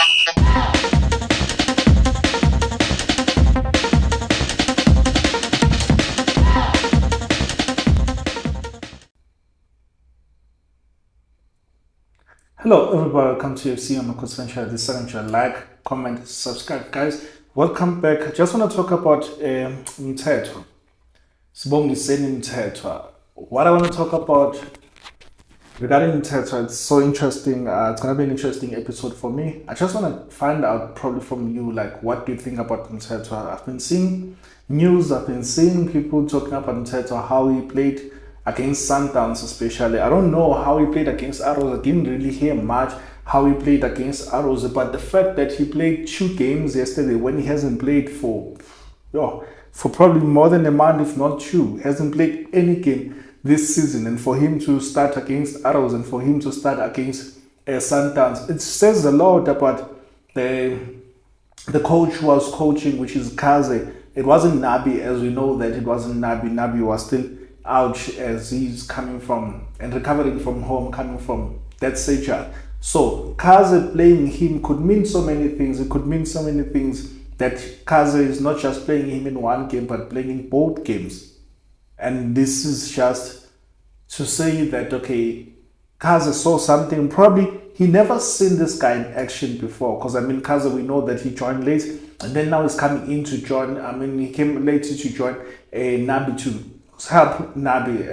Hello, everybody. Welcome to FC Amakhosi. This is like, comment, subscribe, guys. Welcome back. I just want to talk about Mthethwa. Mthethwa. What I want to talk about regarding Mthethwa, it's so interesting. It's gonna be an interesting episode for me. I just want to find out probably from you, like, what do you think about Mthethwa? I've been seeing news. I've been seeing people talking about Mthethwa, how he played against Sundowns especially. I don't know how he played against Arrows. I didn't really hear much how he played against Arrows, but the fact that he played 2 games yesterday when he hasn't played for probably more than a month, if not 2, hasn't played any game this season, and for him to start against Arrows and for him to start against Sundowns, it says a lot about the coach who was coaching, which is Kaizer. It wasn't Nabi, as we know that it wasn't Nabi. Nabi was still out as he's coming from and recovering from home, coming from that surgery. So Kaizer playing him could mean so many things. It could mean so many things that Kaizer is not just playing him in one game, but playing in both games. And this is just to say that, okay, Kaizer saw something. Probably he never seen this guy in action before, because Kaizer, we know that he joined late, and then now he's coming in to join. He came late to join Nabi to help Nabi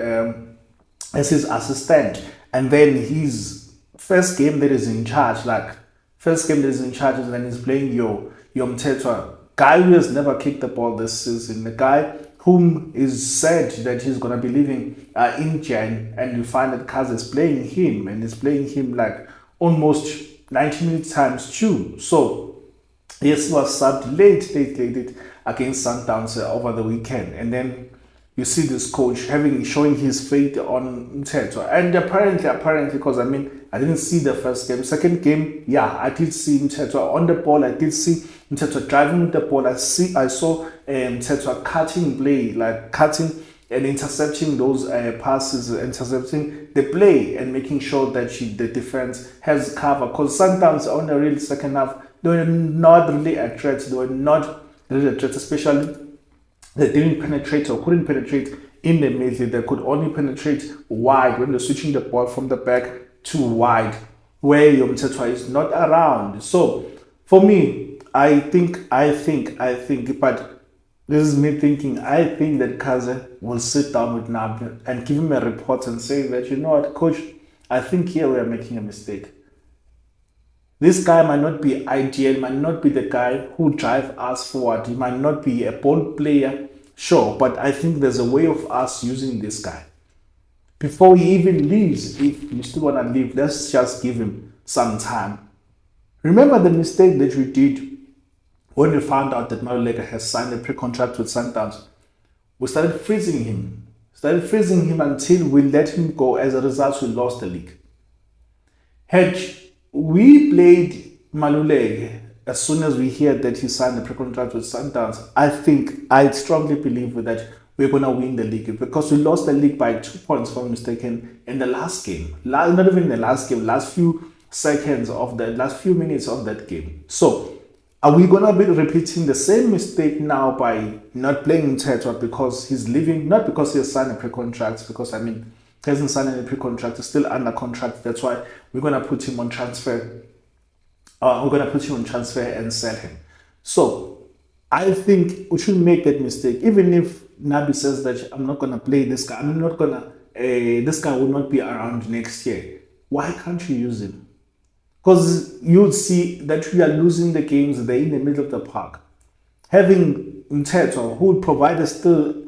as his assistant, and then his first game that is in charge, and then he's playing your Mthethwa, guy who has never kicked the ball this season, the guy whom is said that he's gonna be leaving in Jan, and you find that Kaizer is playing him, and is playing him like almost 90 minutes times 2. So yes, he was subbed late against Sundowns over the weekend, and then you see this coach showing his faith on Mthethwa. And apparently, because I didn't see the first game. Second game, yeah, I did see Mthethwa on the ball. I did see Mthethwa driving with the ball. I saw Mthethwa cutting and intercepting those passes, intercepting the play, and making sure that the defense has cover. Because sometimes on the real second half, they were not really a threat. Especially they didn't penetrate or couldn't penetrate in the middle. They could only penetrate wide when they're switching the ball from the back to wide, where your Mthethwa is not around. So for me, I think, but this is me thinking, I think that Kaizer will sit down with Nabi and give him a report and say that, you know what, coach, I think here we are making a mistake. This guy might not be ideal, might not be the guy who drive us forward. He might not be a ball player, sure, but I think there's a way of us using this guy. Before he even leaves, if you still want to leave, let's just give him some time. Remember the mistake that we did when we found out that Maluleka has signed a pre-contract with Sundowns? We started freezing him. Until we let him go. As a result, we lost the league. Had we played Maluleke as soon as we heard that he signed the pre-contract with Sundowns, I strongly believe that we're going to win the league, because we lost the league by 2 points, if I'm mistaken, in the last game. Not even the last game, last few minutes of that game. So are we going to be repeating the same mistake now by not playing Mthethwa because he's leaving? Not because he has signed a pre-contract, because he hasn't signed any pre-contract, he's still under contract. That's why we're going to put him on transfer. And sell him. So I think we should make that mistake. Even if Nabi says that I'm not going to play this guy, this guy will not be around next year. Why can't you use him? Because you'll see that we are losing the games there in the middle of the park. Having Mthethwa, who will provide us still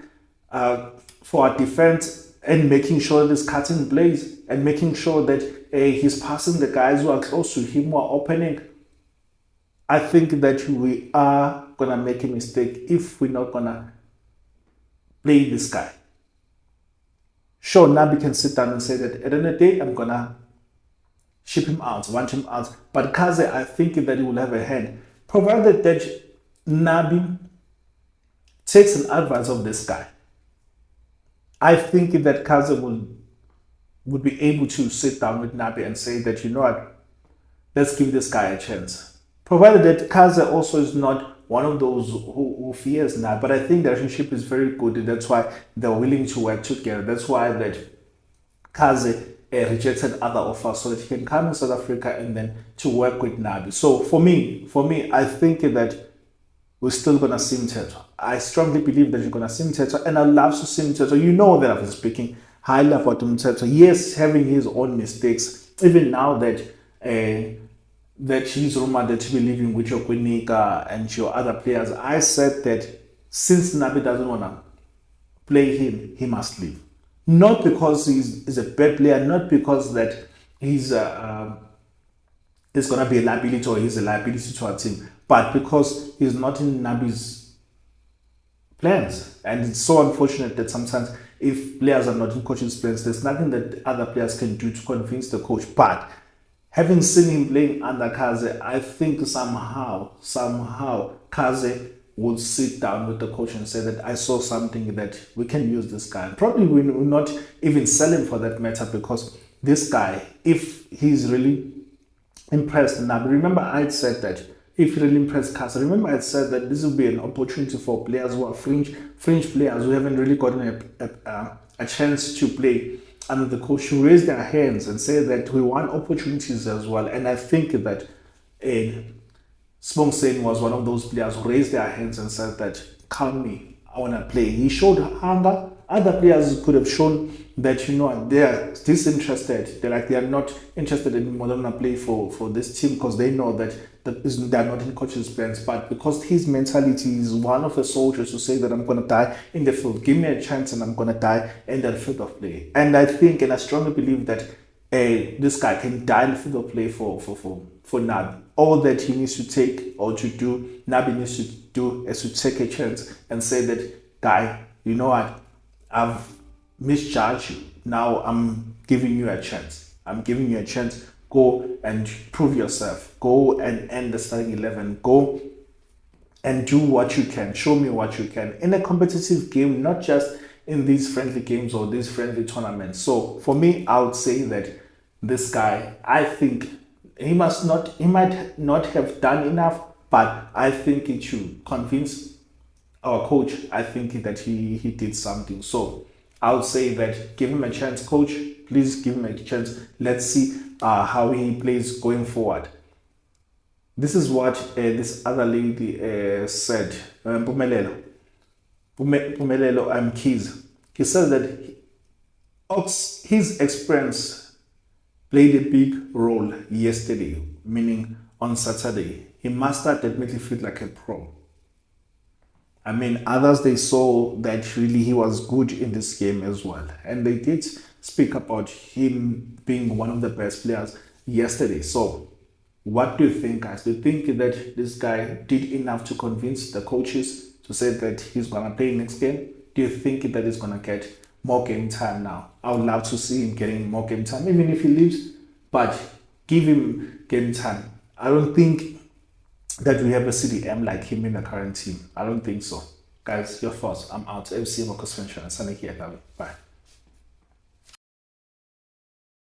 for our defense, and making sure this cutting plays, and making sure that he's passing the guys who are close to him, who are opening. I think that we are going to make a mistake if we're not going to play this guy. Sure, Nabi can sit down and say that at the end of the day, I'm going to ship him out, want him out. But Kaizer, I think that he will have a hand, provided that Nabi takes an advice of this guy. I think that Kaizer would be able to sit down with Nabi and say that, you know what, let's give this guy a chance. provided that Kaizer also is not one of those who fears now. But I think the relationship is very good. That's why they're willing to work together. That's why that Kaizer rejected other offers so that he can come in South Africa and then to work with Nabi. So for me, I think that we're still gonna see Mthethwa. I strongly believe that you're gonna see Mthethwa, and I love to see Mthethwa. You know that I've been speaking highly about Mthethwa. Yes, having his own mistakes. Even now that that he's rumored to be leaving with your Kwinika and your other players, I said that since Nabi doesn't wanna play him, he must leave. Not because he's a bad player, not because that he's going to be a liability or he's a liability to our team, but because he's not in Nabi's plans. And it's so unfortunate that sometimes if players are not in coach's plans, there's nothing that other players can do to convince the coach. But having seen him playing under Kaizer, I think somehow Kaizer would sit down with the coach and say that I saw something that we can use this guy. Probably we will not even sell him for that matter, because this guy, if he's really impressed Nabi, remember I said that if he really impressed Kaizer, remember I said that this will be an opportunity for players who are fringe players who haven't really gotten a chance to play under the coach to raise their hands and say that we want opportunities as well. And I think that Spong Sen was one of those players who raised their hands and said that, call me, I want to play. He showed hunger. Other players could have shown that, you know, they're disinterested. They're not interested anymore. They want to play for this team because they know that they're not in coach's plans. But because his mentality is one of the soldiers who say that I'm going to die in the field. Give me a chance and I'm going to die in the field of play. And I think and I strongly believe that this guy can die in the field of play for Nabi. All that he needs to take or to do, Nabi needs to do, is to take a chance and say that, guy, you know what, I've misjudged you. Now I'm giving you a chance. I'm giving you a chance. Go and prove yourself. Go and end the starting 11. Go and do what you can. Show me what you can in a competitive game, not just in these friendly games or these friendly tournaments. So for me, I would say that this guy, I think he might not have done enough, but I think it should convince our coach. I think that he did something. So I would say that give him a chance, coach. Please give him a chance. Let's see how he plays going forward. This is what this other lady said. Pumelelo Kaizer. He says that his experience played a big role yesterday, meaning on Saturday. He mastered that midfield like a pro. I mean, others, they saw that really he was good in this game as well. And they did speak about him being one of the best players yesterday. So what do you think, guys? Do you think that this guy did enough to convince the coaches to say that he's going to play next game? Do you think that he's going to get more game time now? I would love to see him getting more game time, even if he leaves, but give him game time. I don't think that we have a CDM like him in the current team. I don't think so. Guys, your thoughts. I'm out. FC Amakhosi. Bye.